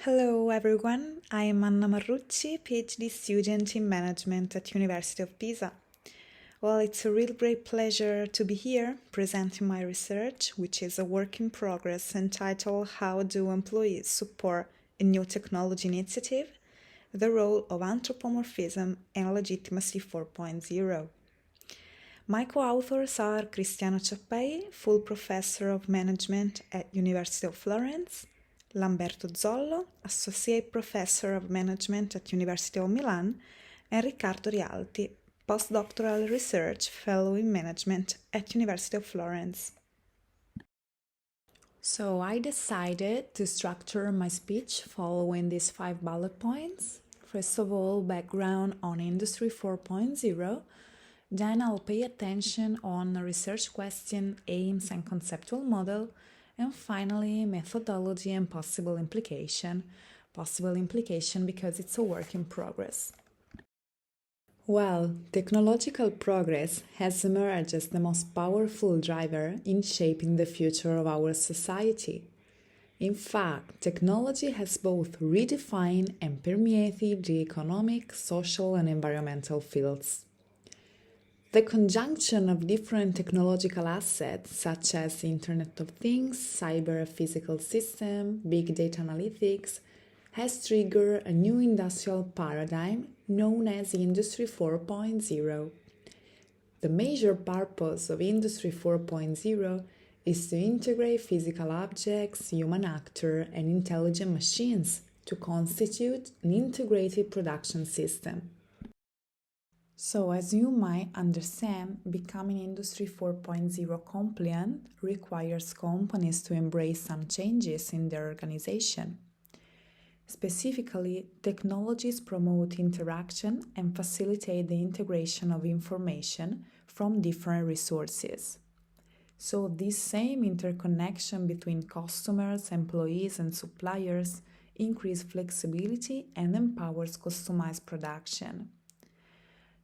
Hello everyone, I am Anna MARRUCCI, PhD student in management at University of Pisa. Well, it's a real great pleasure to be here presenting my research, which is a work in progress entitled How Do Employees Support a New Technology Initiative? The Role of Anthropomorphism and Legitimacy 4.0. My co-authors are Cristiano CIAPPEI, full professor of management at University of Florence, Lamberto ZOLLO, associate professor of management at University of Milan, and Riccardo RIALTI, postdoctoral research fellow in management at University of Florence. So I decided to structure my speech following these 5 bullet points. First of all, background on Industry 4.0. Then I'll pay attention on research question, aims and conceptual model. And finally, methodology and possible implication. Possible implication because it's a work in progress. Well, technological progress has emerged as the most powerful driver in shaping the future of our society. In fact, technology has both redefined and permeated the economic, social, and environmental fields. The conjunction of different technological assets such as Internet of Things, cyber physical system, big data analytics has triggered a new industrial paradigm known as Industry 4.0. The major purpose of Industry 4.0 is to integrate physical objects, human actors, and intelligent machines to constitute an integrated production system. So, as you might understand, becoming Industry 4.0 compliant requires companies to embrace some changes in their organization. Specifically, technologies promote interaction and facilitate the integration of information from different resources. So, this same interconnection between customers, employees, and suppliers increases flexibility and empowers customized production.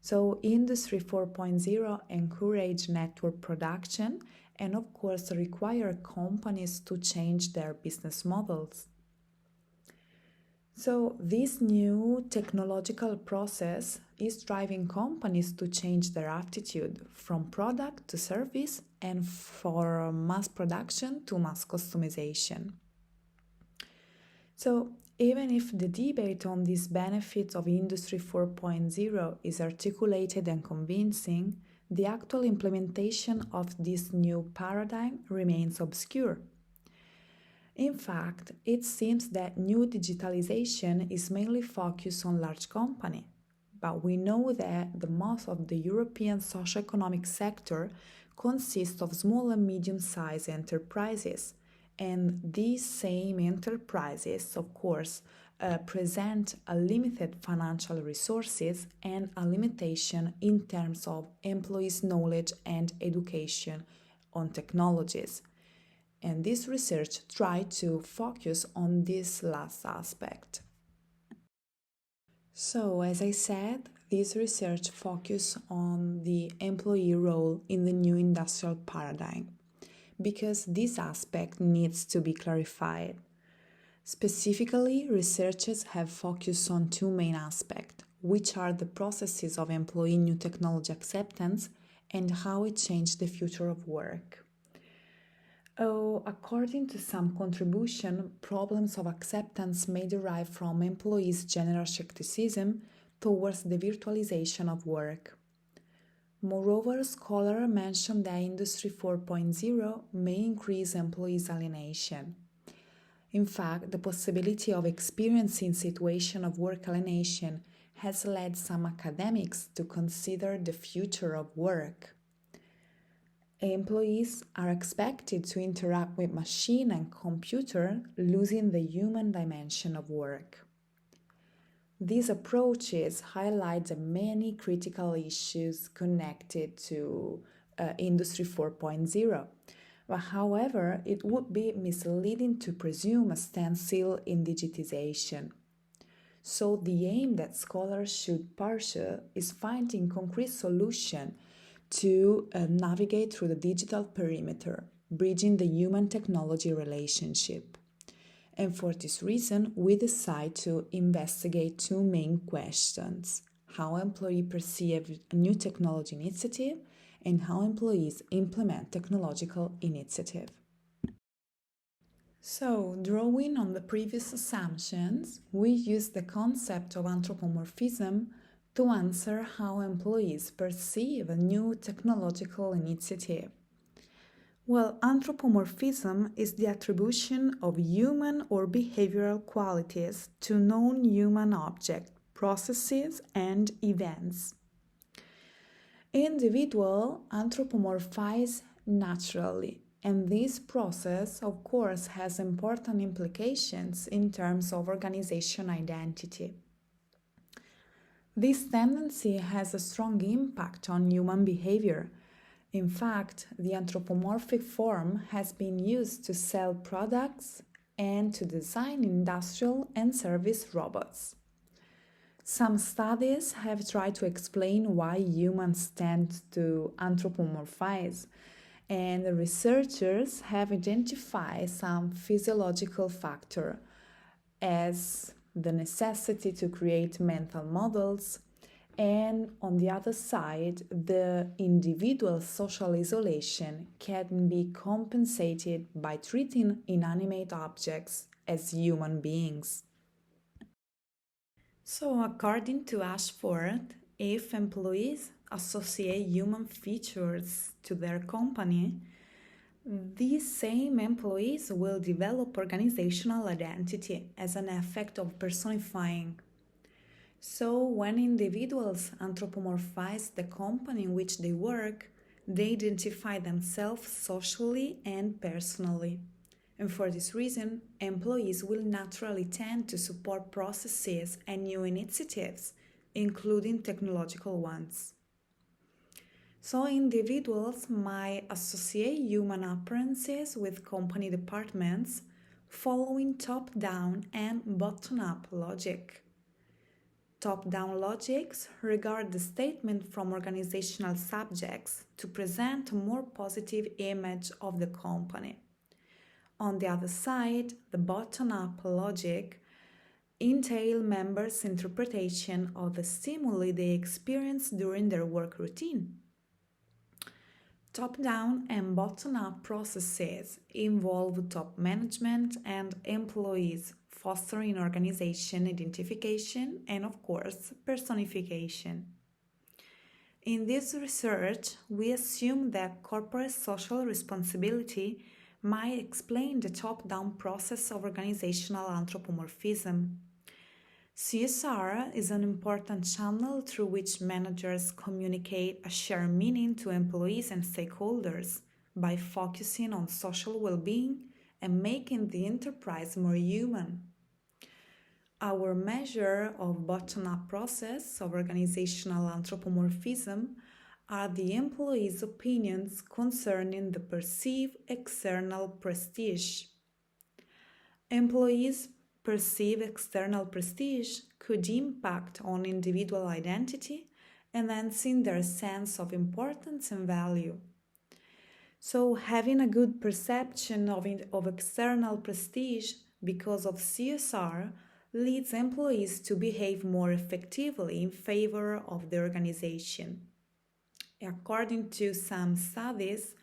So Industry 4.0 encourage network production and of course require companies to change their business models. So this new technological process is driving companies to change their attitude from product to service and from mass production to mass customization. So even if the debate on these benefits of Industry 4.0 is articulated and convincing, the actual implementation of this new paradigm remains obscure. In fact, it seems that new digitalization is mainly focused on large companies, but we know that the most of the European socio-economic sector consists of small and medium-sized enterprises. And these same enterprises, of course, present a limited financial resources and a limitation in terms of employees' knowledge and education on technologies. And this research tried to focus on this last aspect. So, as I said, this research focused on the employee role in the new industrial paradigm, because this aspect needs to be clarified. Specifically, researchers have focused on 2 main aspects, which are the processes of employee new technology acceptance and how it changed the future of work. According to some contribution, problems of acceptance may derive from employees' general skepticism towards the virtualization of work. Moreover, scholars mention that Industry 4.0 may increase employees' alienation. In fact, the possibility of experiencing situation of work alienation has led some academics to consider the future of work. Employees are expected to interact with machine and computer, losing the human dimension of work. These approaches highlight the many critical issues connected to Industry 4.0. But however, it would be misleading to presume a standstill in digitization. So the aim that scholars should pursue is finding concrete solutions to navigate through the digital perimeter, bridging the human-technology relationship. And for this reason, we decide to investigate two main questions: how employees perceive a new technology initiative and how employees implement technological initiative. So, drawing on the previous assumptions, we use the concept of anthropomorphism to answer how employees perceive a new technological initiative. Well, anthropomorphism is the attribution of human or behavioral qualities to known human objects, processes, and events. Individuals anthropomorphize naturally, and this process, of course, has important implications in terms of organization identity. This tendency has a strong impact on human behavior. In fact, the anthropomorphic form has been used to sell products and to design industrial and service robots. Some studies have tried to explain why humans tend to anthropomorphize, and the researchers have identified some physiological factors as the necessity to create mental models, and on the other side, the individual social isolation can be compensated by treating inanimate objects as human beings. So, according to Ashford, if employees associate human features to their company, these same employees will develop organizational identity as an effect of personifying. So, when individuals anthropomorphize the company in which they work, they identify themselves socially and personally. And for this reason, employees will naturally tend to support processes and new initiatives, including technological ones. So individuals might associate human appearances with company departments following top-down and bottom-up logic. Top-down logics regard the statement from organizational subjects to present a more positive image of the company. On the other side, the bottom-up logic entail members' interpretation of the stimuli they experience during their work routine. Top-down and bottom-up processes involve top management and employees, fostering organization identification and, of course, personification. In this research, we assume that corporate social responsibility might explain the top-down process of organizational anthropomorphism. CSR is an important channel through which managers communicate a shared meaning to employees and stakeholders by focusing on social well-being and making the enterprise more human. Our measure of bottom-up process of organizational anthropomorphism are the employees' opinions concerning the perceived external prestige. Employees' perceived external prestige could impact on individual identity and hence in their sense of importance and value. So having a good perception of external prestige because of CSR leads employees to behave more effectively in favor of the organization. According to some studies,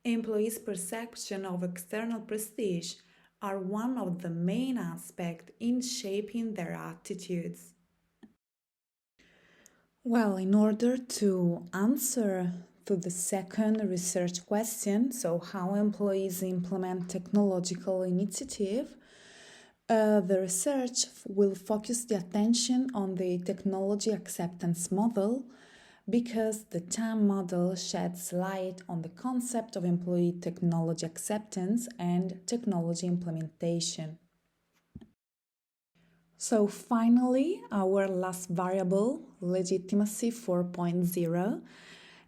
employees' perception of external prestige are one of the main aspects in shaping their attitudes. Well, in order to answer to the second research question, so how employees implement technological initiative, the research will focus the attention on the technology acceptance model, because the TAM model sheds light on the concept of employee technology acceptance and technology implementation. So finally, our last variable, legitimacy 4.0.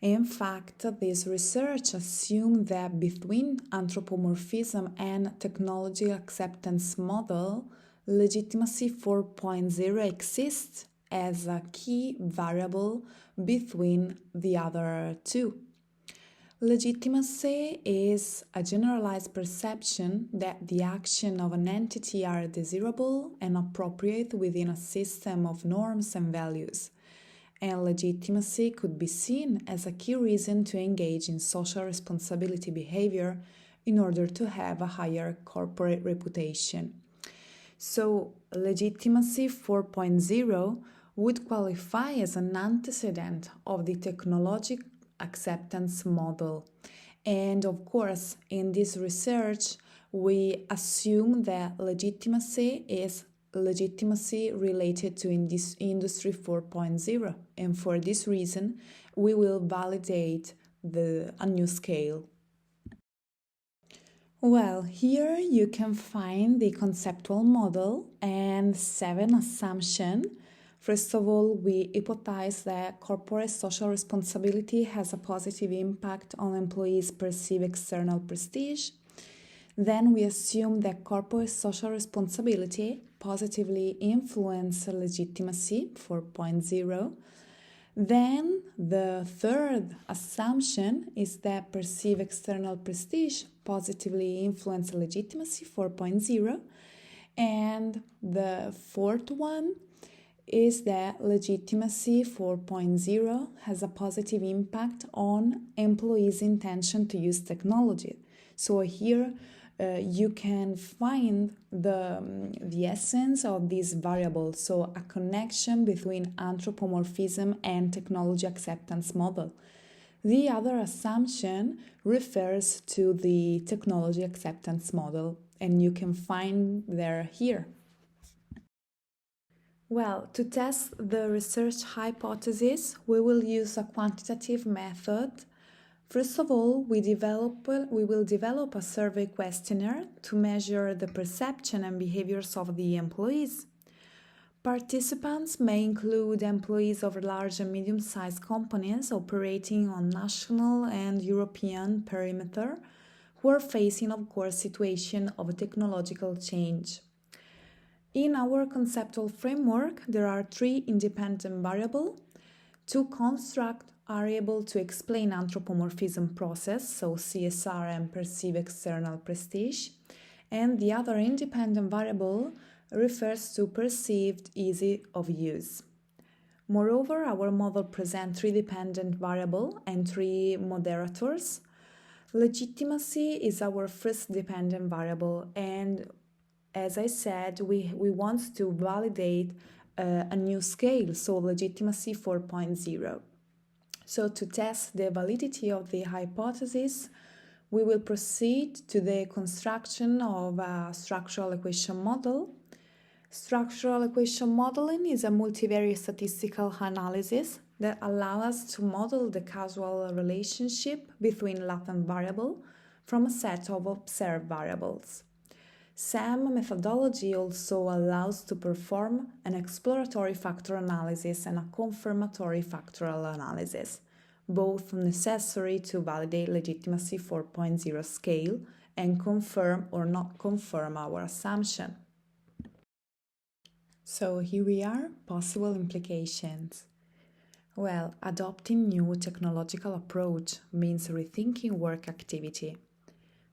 In fact, this research assumed that between anthropomorphism and technology acceptance model, legitimacy 4.0 exists as a key variable between the other two. Legitimacy is a generalized perception that the action of an entity are desirable and appropriate within a system of norms and values. And legitimacy could be seen as a key reason to engage in social responsibility behavior in order to have a higher corporate reputation. So, legitimacy 4.0 would qualify as an antecedent of the technological acceptance model. And of course, in this research, we assume that legitimacy is legitimacy related to Industry 4.0. And for this reason, we will validate a new scale. Well, here you can find the conceptual model and 7 assumptions. First of all, we hypothesize that corporate social responsibility has a positive impact on employees' perceived external prestige. Then we assume that corporate social responsibility positively influences legitimacy 4.0. Then the third assumption is that perceived external prestige positively influences legitimacy 4.0. And the fourth one is that legitimacy 4.0 has a positive impact on employees' intention to use technology. So here you can find the essence of these variables, so a connection between anthropomorphism and technology acceptance model. The other assumption refers to the technology acceptance model, and you can find there here. Well, to test the research hypothesis, we will use a quantitative method. First of all, we will develop a survey questionnaire to measure the perception and behaviors of the employees. Participants may include employees of large and medium-sized companies operating on national and European perimeter who are facing, of course, situation of technological change. In our conceptual framework, there are 3 independent variables. 2 constructs are able to explain anthropomorphism process, so CSR and perceived external prestige, and the other independent variable refers to perceived ease of use. Moreover, our model presents 3 dependent variables and 3 moderators. Legitimacy is our first dependent variable, and as I said, we want to validate a new scale, so legitimacy 4.0. So to test the validity of the hypothesis, we will proceed to the construction of a structural equation model. Structural equation modeling is a multivariate statistical analysis that allows us to model the causal relationship between latent variables from a set of observed variables. SAM methodology also allows to perform an exploratory factor analysis and a confirmatory factorial analysis, both necessary to validate legitimacy 4.0 scale and confirm or not confirm our assumption. So here we are, possible implications. Well, adopting new technological approach means rethinking work activity.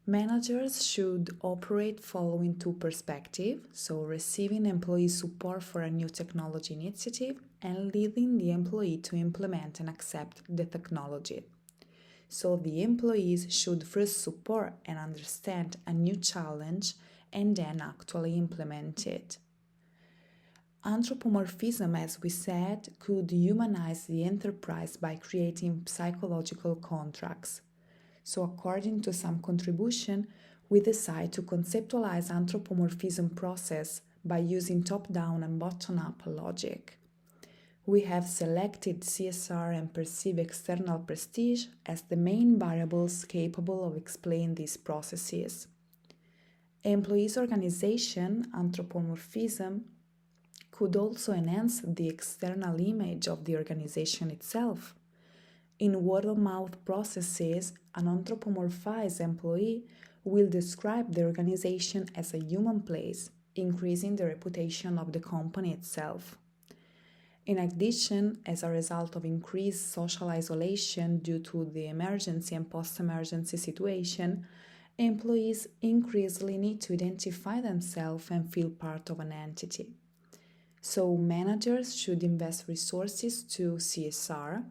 Managers should operate following 2 perspectives, so receiving employee support for a new technology initiative and leading the employee to implement and accept the technology. So the employees should first support and understand a new challenge and then actually implement it. Anthropomorphism, as we said, could humanize the enterprise by creating psychological contracts. So according to some contribution, we decide to conceptualize anthropomorphism process by using top-down and bottom-up logic. We have selected CSR and perceived external prestige as the main variables capable of explaining these processes. Employees' organization, anthropomorphism, could also enhance the external image of the organization itself. In word-of-mouth processes, an anthropomorphized employee will describe the organization as a human place, increasing the reputation of the company itself. In addition, as a result of increased social isolation due to the emergency and post-emergency situation, employees increasingly need to identify themselves and feel part of an entity. So managers should invest resources to CSR,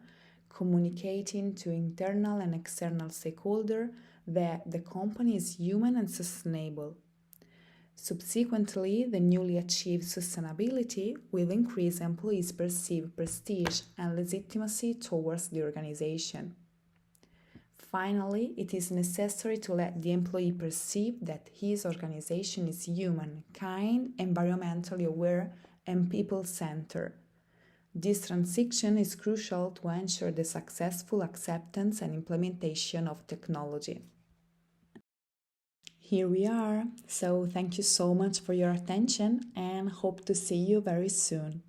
communicating to internal and external stakeholders that the company is human and sustainable. Subsequently, the newly achieved sustainability will increase employees' perceived prestige and legitimacy towards the organization. Finally, it is necessary to let the employee perceive that his organization is human, kind, environmentally aware, and people-centered. This transition is crucial to ensure the successful acceptance and implementation of technology. Here we are, so thank you so much for your attention and hope to see you very soon.